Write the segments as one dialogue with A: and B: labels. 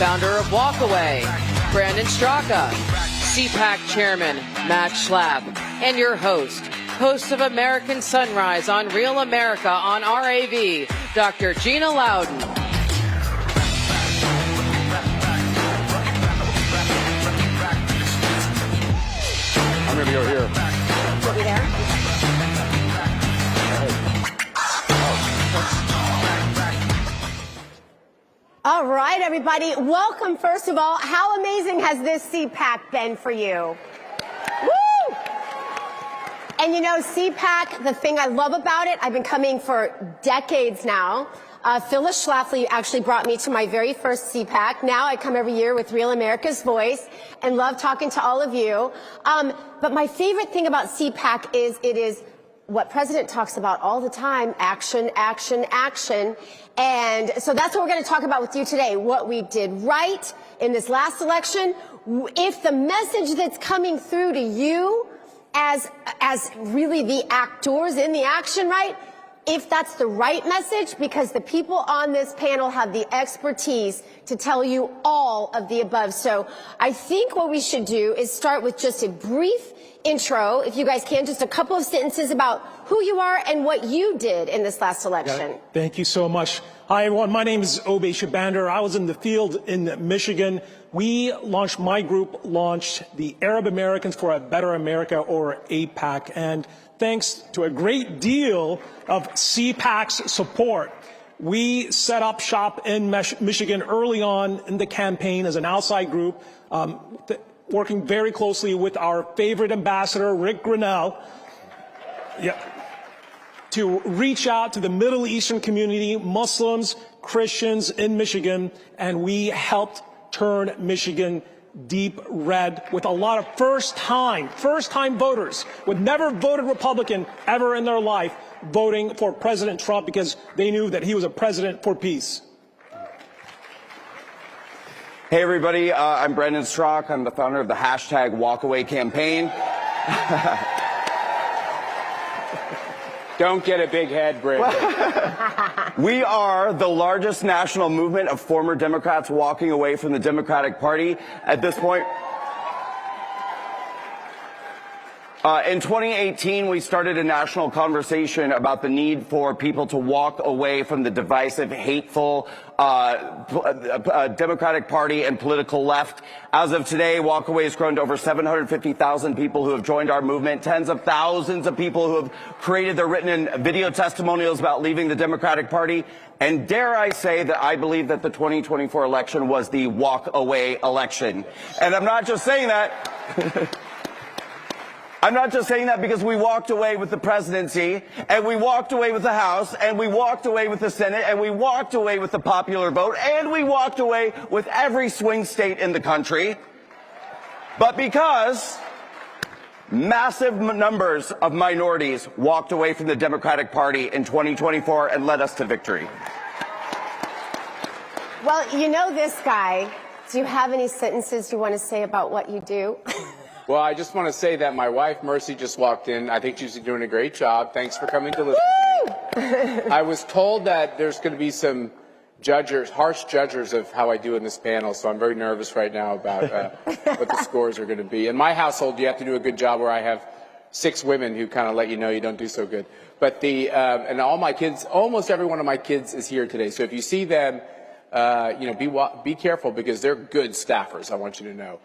A: founder of Walkaway, Brandon Straka, CPAC Chairman Matt Schlapp, and your host of American Sunrise on Real America on RAV, Dr. Gina Loudon.
B: I'm going to go here.
C: Put me there. All right, everybody. Welcome, first of all. How amazing has this CPAC been for you? Woo! And you know, CPAC, the thing I love about it, I've been coming for decades now. Phyllis Schlafly actually brought me to my very first CPAC. Now I come every year with Real America's Voice and love talking to all of you. But my favorite thing about CPAC is it is what President talks about all the time, action, action, action. And so that's what we're going to talk about with you today, what we did right in this last election. If the message that's coming through to you as really the actors in the action, right? If that's the right message, because the people on this panel have the expertise to tell you all of the above. So I think what we should do is start with just a brief intro, if you guys can, just a couple of sentences about who you are and what you did in this last election.
D: Thank you so much. Hi, everyone. My name is Obey Shabander. I was in the field in Michigan. My group launched the Arab Americans for a Better America, or APAC. And thanks to a great deal of CPAC's support, we set up shop in Michigan early on in the campaign as an outside group, working very closely with our favorite ambassador, Rick Grinnell, to reach out to the Middle Eastern community, Muslims, Christians in Michigan, and we helped turn Michigan deep red with a lot of first-time voters who had never voted Republican ever in their life, voting for President Trump because they knew that he was a president for peace.
B: Hey, everybody. I'm Brandon Straka. I'm the founder of the #Walkaway campaign. Don't get a big head, Brandon. We are the largest national movement of former Democrats walking away from the Democratic Party at this point. In 2018, we started a national conversation about the need for people to walk away from the divisive, hateful Democratic Party and political left. As of today, Walkaway has grown to over 750,000 people who have joined our movement, tens of thousands of people who have created their written and video testimonials about leaving the Democratic Party. And dare I say that I believe that the 2024 election was the walk-away election. And I'm not just saying that. I'm not just saying that because we walked away with the presidency, and we walked away with the House, and we walked away with the Senate, and we walked away with the popular vote, and we walked away with every swing state in the country, but because massive numbers of minorities walked away from the Democratic Party in 2024 and led us to victory.
C: Well, you know this guy. Do you have any sentences you want to say about what you do?
E: Well, I just want to say that my wife, Mercy, just walked in. I think she's doing a great job. Thanks for coming to listen to me. I was told that there's going to be some harsh judges of how I do in this panel, so I'm very nervous right now about what the scores are going to be. In my household, you have to do a good job where I have 6 women who kind of let you know you don't do so good. But and all my kids, almost every one of my kids is here today. So if you see them, be careful because they're good staffers, I want you to know.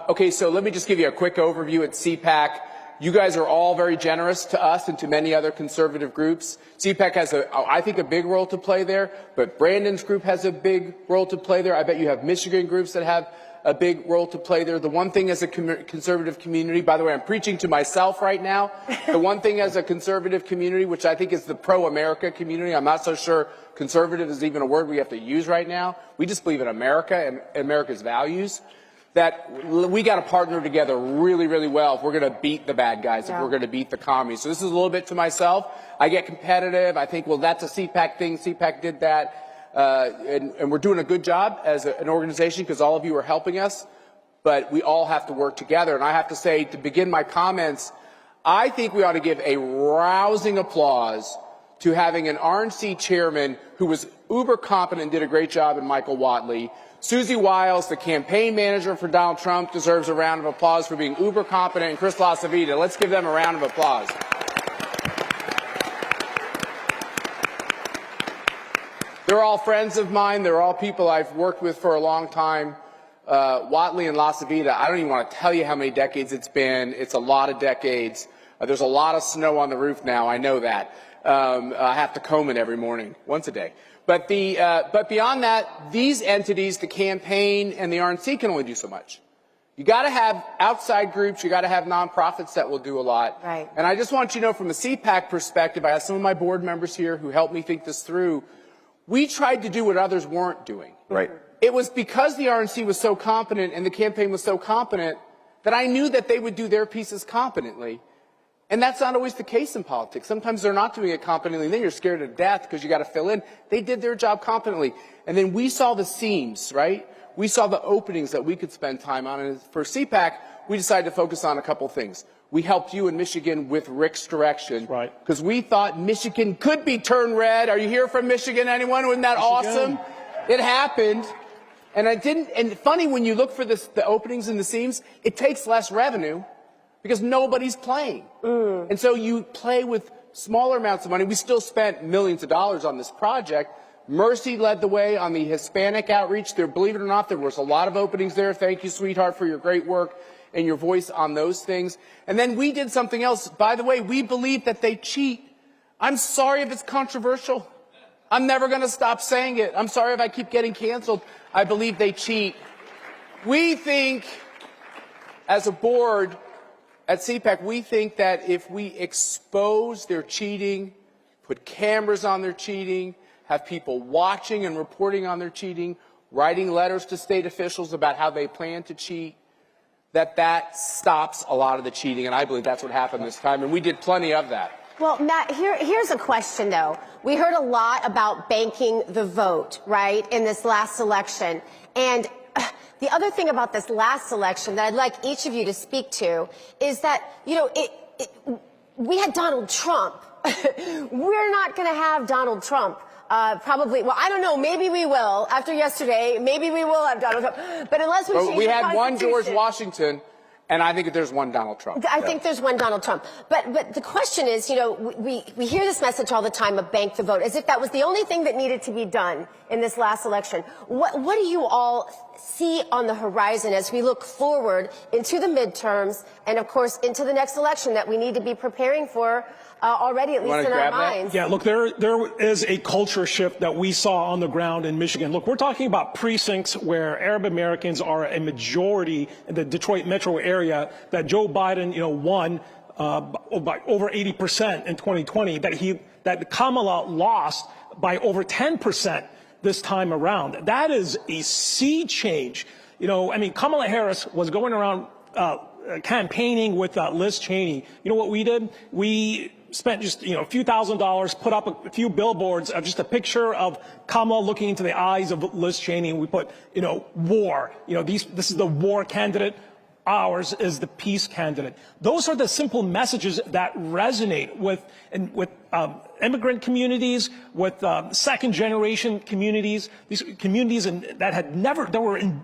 E: Okay, so let me just give you a quick overview at CPAC. You guys are all very generous to us and to many other conservative groups. CPAC has, I think, a big role to play there, but Brandon's group has a big role to play there. I bet you have Michigan groups that have a big role to play there. The one thing as a conservative community, by the way, I'm preaching to myself right now. The one thing as a conservative community, which I think is the pro-America community, I'm not so sure conservative is even a word we have to use right now. We just believe in America and America's values. That we got to partner together really, really well if we're going to beat the bad guys, if we're going to beat the commies. So this is a little bit to myself. I get competitive. I think, well, that's a CPAC thing. CPAC did that. And we're doing a good job as an organization because all of you are helping us. But we all have to work together. And I have to say, to begin my comments, I think we ought to give a rousing applause to having an RNC chairman who was uber competent and did a great job in Michael Whatley, Susie Wiles, the campaign manager for Donald Trump, deserves a round of applause for being uber competent, and Chris LaCivita. Let's give them a round of applause. They're all friends of mine. They're all people I've worked with for a long time. Whatley and LaCivita, I don't even want to tell you how many decades it's been. It's a lot of decades. There's a lot of snow on the roof now. I know that. I have to comb it every morning, once a day. But beyond that, these entities, the campaign and the RNC, can only do so much. You got to have outside groups. You got to have nonprofits that will do a lot.
C: Right.
E: And I just want you to know, from a CPAC perspective, I have some of my board members here who helped me think this through. We tried to do what others weren't doing.
B: Right.
E: It was because the RNC was so competent and the campaign was so competent that I knew that they would do their pieces competently. And that's not always the case in politics. Sometimes they're not doing it competently, and then you're scared to death because you got to fill in. They did their job competently. And then we saw the seams, right? We saw the openings that we could spend time on. And for CPAC, we decided to focus on a couple things. We helped you in Michigan with Rick's direction.
D: Right.
E: Because we thought Michigan could be turned red. Are you here from Michigan, anyone? Wasn't that awesome? It happened. And and funny, when you look for the openings and the seams, it takes less revenue because nobody's playing. And so you play with smaller amounts of money. We still spent millions of dollars on this project. Mercy led the way on the Hispanic outreach. There, believe it or not, there was a lot of openings there. Thank you, sweetheart, for your great work and your voice on those things. And then we did something else. By the way, we believe that they cheat. I'm sorry if it's controversial. I'm never going to stop saying it. I'm sorry if I keep getting canceled. I believe they cheat. We think, as a board at CPAC, we think that if we expose their cheating, put cameras on their cheating, have people watching and reporting on their cheating, writing letters to state officials about how they plan to cheat, that stops a lot of the cheating. And I believe that's what happened this time. And we did plenty of that.
C: Well, Matt, here's a question, though. We heard a lot about banking the vote, right, in this last election. And the other thing about this last election that I'd like each of you to speak to is that, you know, we had Donald Trump. We're not going to have Donald Trump. Probably, well, I don't know, maybe we will. After yesterday, maybe we will have Donald Trump. But unless we change the Constitution.
E: We had one George Washington. And I think that there's one Donald Trump.
C: I think there's one Donald Trump. But the question is, you know, we hear this message all the time of bank the vote, as if that was the only thing that needed to be done in this last election. What do you all see on the horizon as we look forward into the midterms and, of course, into the next election that we need to be preparing for already, at least in our minds?
D: Yeah, look, there is a culture shift that we saw on the ground in Michigan. Look, we're talking about precincts where Arab Americans are a majority in the Detroit metro area, that Joe Biden, you know, won by over 80% in 2020, that Kamala lost by over 10% this time around. That is a sea change. You know, I mean, Kamala Harris was going around campaigning with Liz Cheney. You know what we did? We spent just, you know, a few $1,000s, put up a few billboards of just a picture of Kamala looking into the eyes of Liz Cheney, and we put, you know, war. You know, this is the war candidate. Ours is the peace candidate. Those are the simple messages that resonate with immigrant communities, with second-generation communities. These communities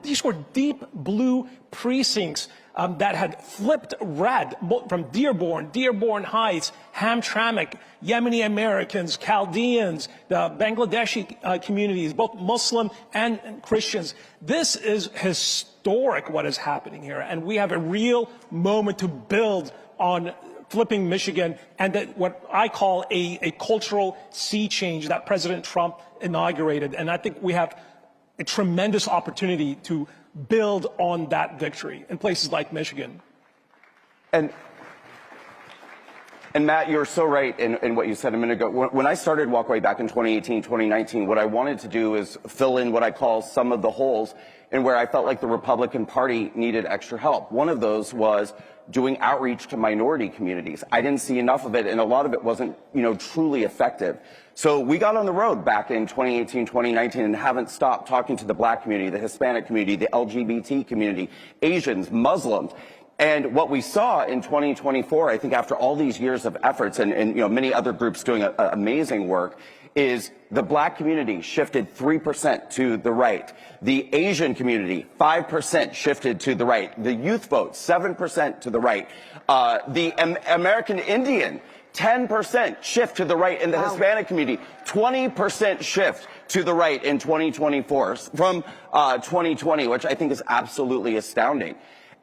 D: these were deep blue precincts that had flipped red, from Dearborn Heights, Hamtramck, Yemeni Americans, Chaldeans, the Bangladeshi communities, both Muslim and Christians. This is historic, what is happening here, and we have a real moment to build on flipping Michigan, and that what I call a cultural sea change that President Trump inaugurated. And I think we have a tremendous opportunity to build on that victory in places like Michigan.
B: And Matt, you're so right in what you said a minute ago. When I started Walkway back in 2018, 2019, what I wanted to do is fill in what I call some of the holes in where I felt like the Republican Party needed extra help. One of those was doing outreach to minority communities. I didn't see enough of it, and a lot of it wasn't, you know, truly effective. So we got on the road back in 2018, 2019, and haven't stopped talking to the Black community, the Hispanic community, the LGBT community, Asians, Muslims. And what we saw in 2024, I think after all these years of efforts and many other groups doing amazing work, is the black community shifted 3% to the right. The Asian community, 5% shifted to the right. The youth vote, 7% to the right. The American Indian, 10% shift to the right. In the Hispanic community, 20% shift to the right in 2024 from 2020, which I think is absolutely astounding.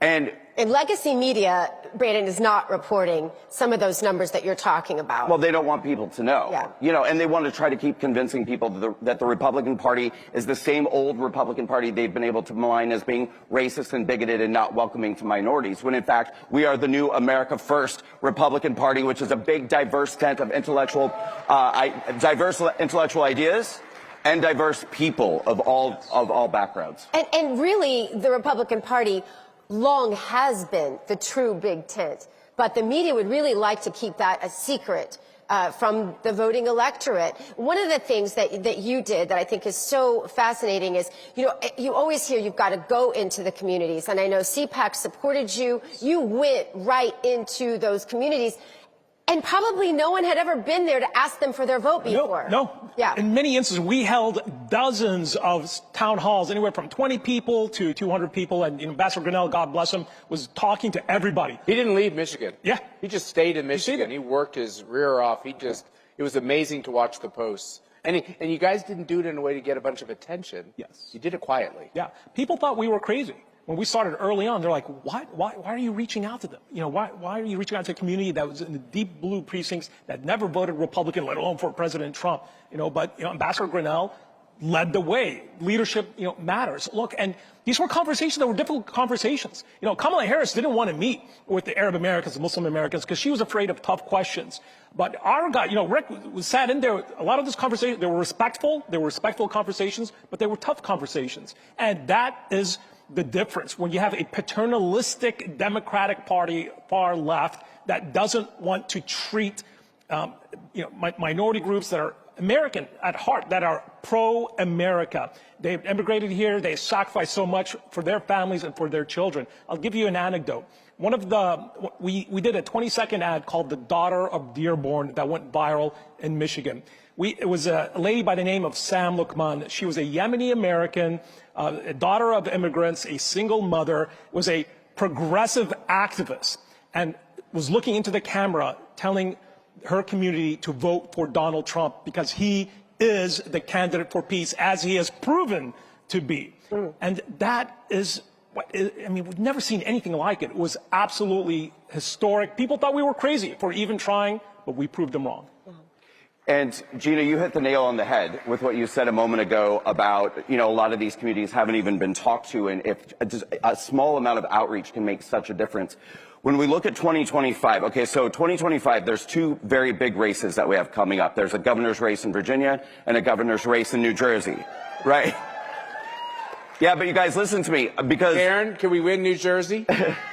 B: And
C: legacy media, Brandon, is not reporting some of those numbers that you're talking about.
B: Well, they don't want people to know.
C: Yeah.
B: And they want to try to keep convincing people that the Republican Party is the same old Republican Party they've been able to malign as being racist and bigoted and not welcoming to minorities, when in fact we are the new America First Republican Party, which is a big, diverse tent of diverse intellectual ideas and diverse people of all backgrounds.
C: And really, the Republican Party long has been the true big tent, but the media would really like to keep that a secret from the voting electorate. One of the things that you did that I think is so fascinating is, you always hear you've got to go into the communities, and I know CPAC supported you. You went right into those communities, and probably no one had ever been there to ask them for their vote before.
D: No.
C: Yeah.
D: In many instances, we held dozens of town halls, anywhere from 20 people to 200 people. And Ambassador Grinnell, God bless him, was talking to everybody.
E: He didn't leave Michigan.
D: Yeah.
E: He just stayed in Michigan. He worked his rear off. It was amazing to watch the posts. And you guys didn't do it in a way to get a bunch of attention.
D: Yes.
E: You did it quietly.
D: Yeah. People thought we were crazy. When we started early on, they're like, why are you reaching out to them? Why are you reaching out to a community that was in the deep blue precincts that never voted Republican, let alone for President Trump? But Ambassador Grinnell led the way. Leadership, matters. Look, and these were conversations that were difficult conversations. Kamala Harris didn't want to meet with the Arab Americans, the Muslim Americans, because she was afraid of tough questions. But our guy, Rick, sat in there. A lot of this conversation, they were respectful conversations, but they were tough conversations. And that is the difference when you have a paternalistic Democratic Party far left that doesn't want to treat minority groups that are American at heart, that are pro-America. They've immigrated here. They sacrificed so much for their families and for their children. I'll give you an anecdote. We did a 20-second ad called "The Daughter of Dearborn" that went viral in Michigan. It was a lady by the name of Sam Lukman. She was a Yemeni American, a daughter of immigrants, a single mother, was a progressive activist, and was looking into the camera telling her community to vote for Donald Trump because he is the candidate for peace, as he has proven to be. And that is we've never seen anything like it. It was absolutely historic. People thought we were crazy for even trying, but we proved them wrong.
B: And Gina, you hit the nail on the head with what you said a moment ago about, a lot of these communities haven't even been talked to, and if just a small amount of outreach can make such a difference. When we look at 2025, okay, so 2025, there's two very big races that we have coming up. There's a governor's race in Virginia and a governor's race in New Jersey, right? Yeah, but you guys listen to me, because...
E: Aaron, can we win New Jersey?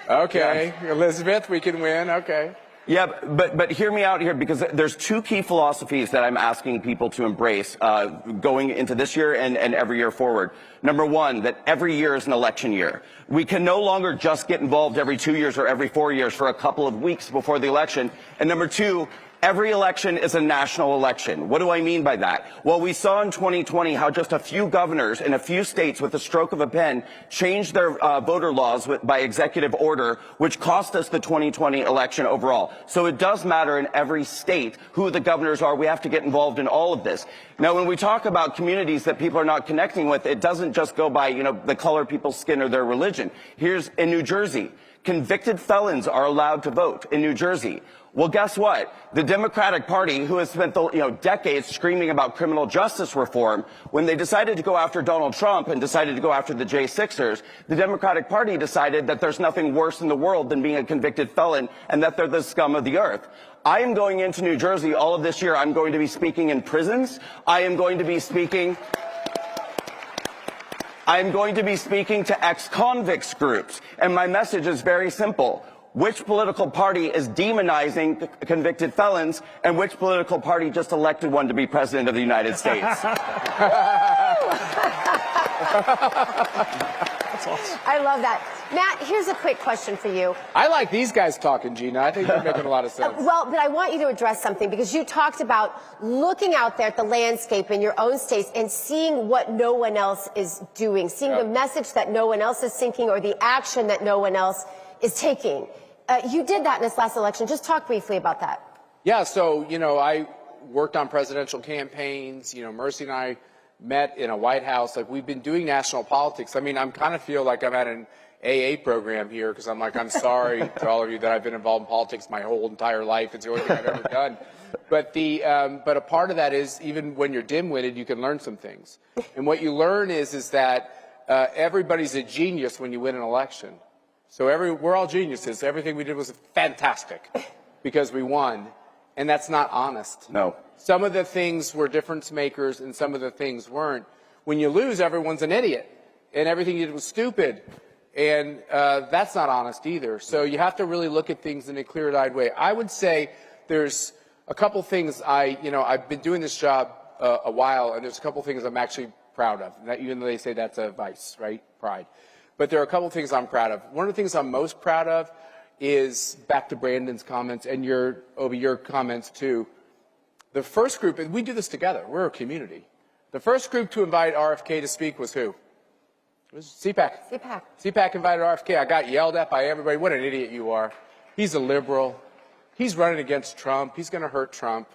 E: Okay.
B: Yeah.
E: Elizabeth, we can win. Okay.
B: Yeah, but hear me out here, because there's two key philosophies that I'm asking people to embrace going into this year and every year forward. Number one, that every year is an election year. We can no longer just get involved every 2 years or every 4 years for a couple of weeks before the election. And number two, every election is a national election. What do I mean by that? Well, we saw in 2020 how just a few governors in a few states with the stroke of a pen changed their voter laws by executive order, which cost us the 2020 election overall. So it does matter in every state who the governors are. We have to get involved in all of this. Now, when we talk about communities that people are not connecting with, it doesn't just go by, the color of people's skin or their religion. Here's in New Jersey. Convicted felons are allowed to vote in New Jersey. Well, guess what? The Democratic Party, who has spent decades screaming about criminal justice reform, when they decided to go after Donald Trump and decided to go after the J6ers, the Democratic Party decided that there's nothing worse in the world than being a convicted felon and that they're the scum of the earth. I am going into New Jersey all of this year. I'm going to be speaking in prisons. I am going to be speaking to ex-convicts groups. And my message is very simple. Which political party is demonizing convicted felons, and which political party just elected one to be president of the United States?
C: That's awesome. I love that. Matt, here's a quick question for you.
E: I like these guys talking, Gina. I think they're making a lot of sense.
C: Well, but I want you to address something because you talked about looking out there at the landscape in your own states and seeing what no one else is doing, seeing the message that no one else is thinking or the action that no one else is taking. You did that in this last election. Just talk briefly about that.
E: Yeah, so, I worked on presidential campaigns. Mercy and I met in a White House. Like, we've been doing national politics. I mean, I'm kind of feel like I'm at an AA program here because I'm sorry to all of you that I've been involved in politics my whole entire life. It's the only thing I've ever done. But but a part of that is even when you're dim-witted, you can learn some things. And what you learn is that everybody's a genius when you win an election. So we're all geniuses. Everything we did was fantastic because we won. And that's not honest.
B: No.
E: Some of the things were difference makers and some of the things weren't. When you lose, everyone's an idiot. And everything you did was stupid. And that's not honest either. So you have to really look at things in a clear-eyed way. I would say there's a couple things I've been doing this job a while, and there's a couple things I'm actually proud of. Even though they say that's a vice, right? Pride. But there are a couple things I'm proud of. One of the things I'm most proud of is, back to Brandon's comments and your comments too, the first group, and we do this together, we're a community. The first group to invite RFK to speak was who? It was CPAC. CPAC invited RFK. I got yelled at by everybody. What an idiot you are. He's a liberal. He's running against Trump. He's going to hurt Trump.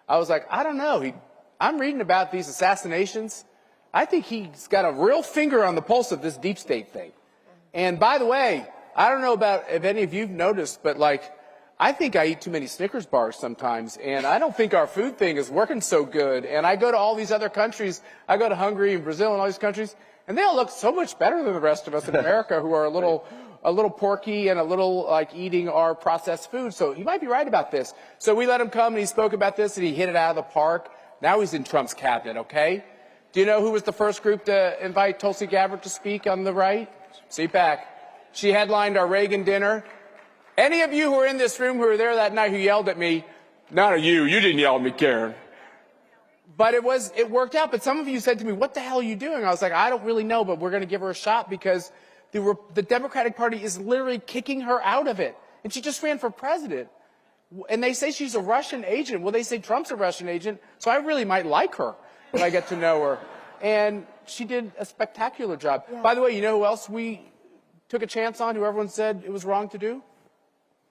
E: I was like, I don't know. I'm reading about these assassinations. I think he's got a real finger on the pulse of this deep state thing. And by the way, I don't know about if any of you've noticed, but I think I eat too many Snickers bars sometimes, and I don't think our food thing is working so good. And I go to all these other countries. I go to Hungary and Brazil and all these countries, and they all look so much better than the rest of us in America who are a little porky and a little eating our processed food. So he might be right about this. So we let him come and he spoke about this and he hit it out of the park. Now he's in Trump's cabinet, okay? Do you know who was the first group to invite Tulsi Gabbard to speak on the right? CPAC. She headlined our Reagan dinner. Any of you who were in this room who were there that night who yelled at me, not you didn't yell at me, Karen. But it worked out. But some of you said to me, what the hell are you doing? I was like, I don't really know, but we're going to give her a shot because the Democratic Party is literally kicking her out of it. And she just ran for president. And they say she's a Russian agent. Well, they say Trump's a Russian agent, so I really might like her when I get to know her. And she did a spectacular job. Yeah. By the way, you know who else we took a chance on, who everyone said it was wrong to do?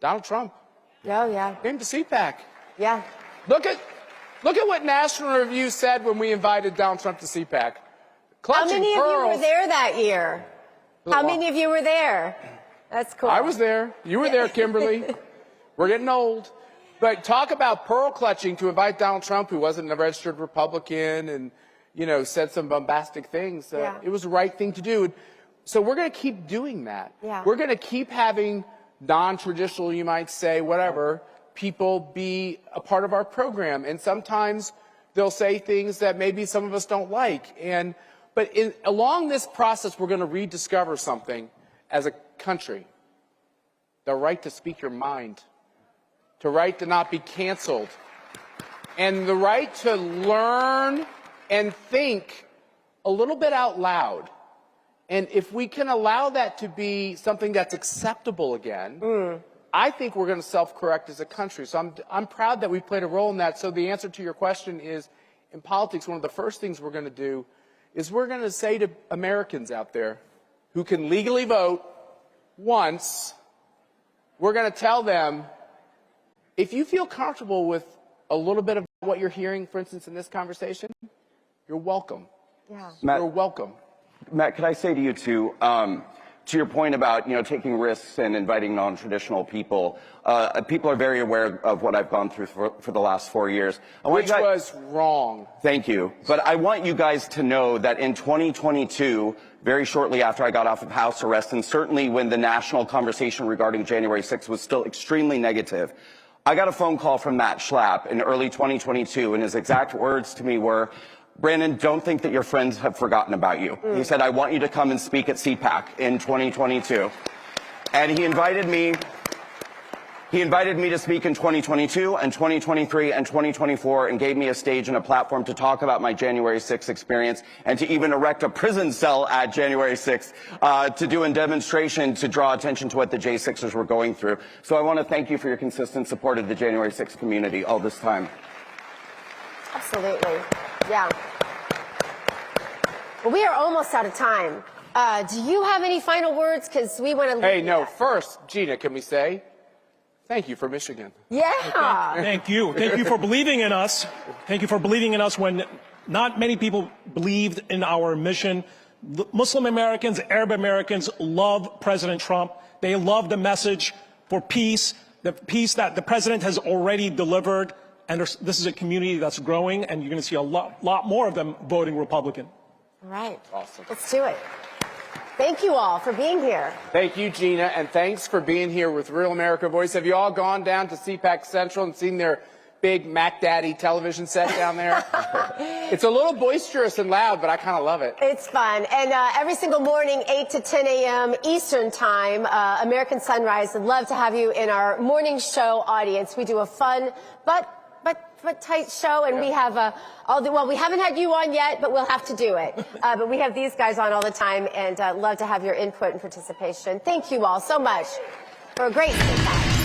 E: Donald Trump.
C: Oh, yeah.
E: Came to CPAC.
C: Yeah.
E: Look at what National Review said when we invited Donald Trump to CPAC.
C: How many of you were there that year? How many of you were there? That's cool.
E: I was there. You were there, Kimberly. We're getting old. But talk about pearl clutching to invite Donald Trump, who wasn't a registered Republican and, said some bombastic things. It was the right thing to do. So we're going to keep doing that.
C: Yeah.
E: We're going to keep having non-traditional, you might say, whatever, people be a part of our program. And sometimes they'll say things that maybe some of us don't like. But along this process, we're going to rediscover something as a country. The right to speak your mind. The right to not be canceled. And the right to learn and think a little bit out loud. And if we can allow that to be something that's acceptable again, I think we're going to self-correct as a country. So I'm proud that we played a role in that. So the answer to your question is, in politics, one of the first things we're going to do is we're going to say to Americans out there who can legally vote once, we're going to tell them, if you feel comfortable with a little bit of what you're hearing, for instance, in this conversation, you're welcome.
C: Yeah.
B: Matt,
E: you're welcome.
B: Matt, could I say to you, too, to your point about, taking risks and inviting non-traditional people, people are very aware of what I've gone through for the last 4 years.
E: Which was wrong.
B: Thank you. But I want you guys to know that in 2022, very shortly after I got off of house arrest, and certainly when the national conversation regarding January 6th was still extremely negative, I got a phone call from Matt Schlapp in early 2022, and his exact words to me were, Brandon, don't think that your friends have forgotten about you. He said, I want you to come and speak at CPAC in 2022. And he invited me He invited me to speak in 2022 and 2023 and 2024 and gave me a stage and a platform to talk about my January 6th experience and to even erect a prison cell at January 6th to do a demonstration to draw attention to what the J6ers were going through. So I want to thank you for your consistent support of the January 6th community all this time.
C: Absolutely. Yeah. Well, we are almost out of time. Do you have any final words? Because we want to leave.
E: Hey, no, first, Gina, can we say thank you for Michigan?
C: Yeah.
D: Thank you. Thank you for believing in us. Thank you for believing in us when not many people believed in our mission. Muslim Americans, Arab Americans love President Trump. They love the message for peace, the peace that the president has already delivered. And this is a community that's growing, and you're going to see a lot more of them voting Republican.
C: All right.
E: Awesome.
C: Let's do it. Thank you all for being here.
E: Thank you, Gina, and thanks for being here with Real America Voice. Have you all gone down to CPAC Central and seen their big Mac Daddy television set down there? It's a little boisterous and loud, but I kind of love it.
C: It's fun. And every single morning, 8 to 10 a.m. Eastern Time, American Sunrise would love to have you in our morning show audience. We do a fun but tight show, and we have well, we haven't had you on yet, but we'll have to do it. But we have these guys on all the time, and love to have your input and participation. Thank you all so much for a great CPAC.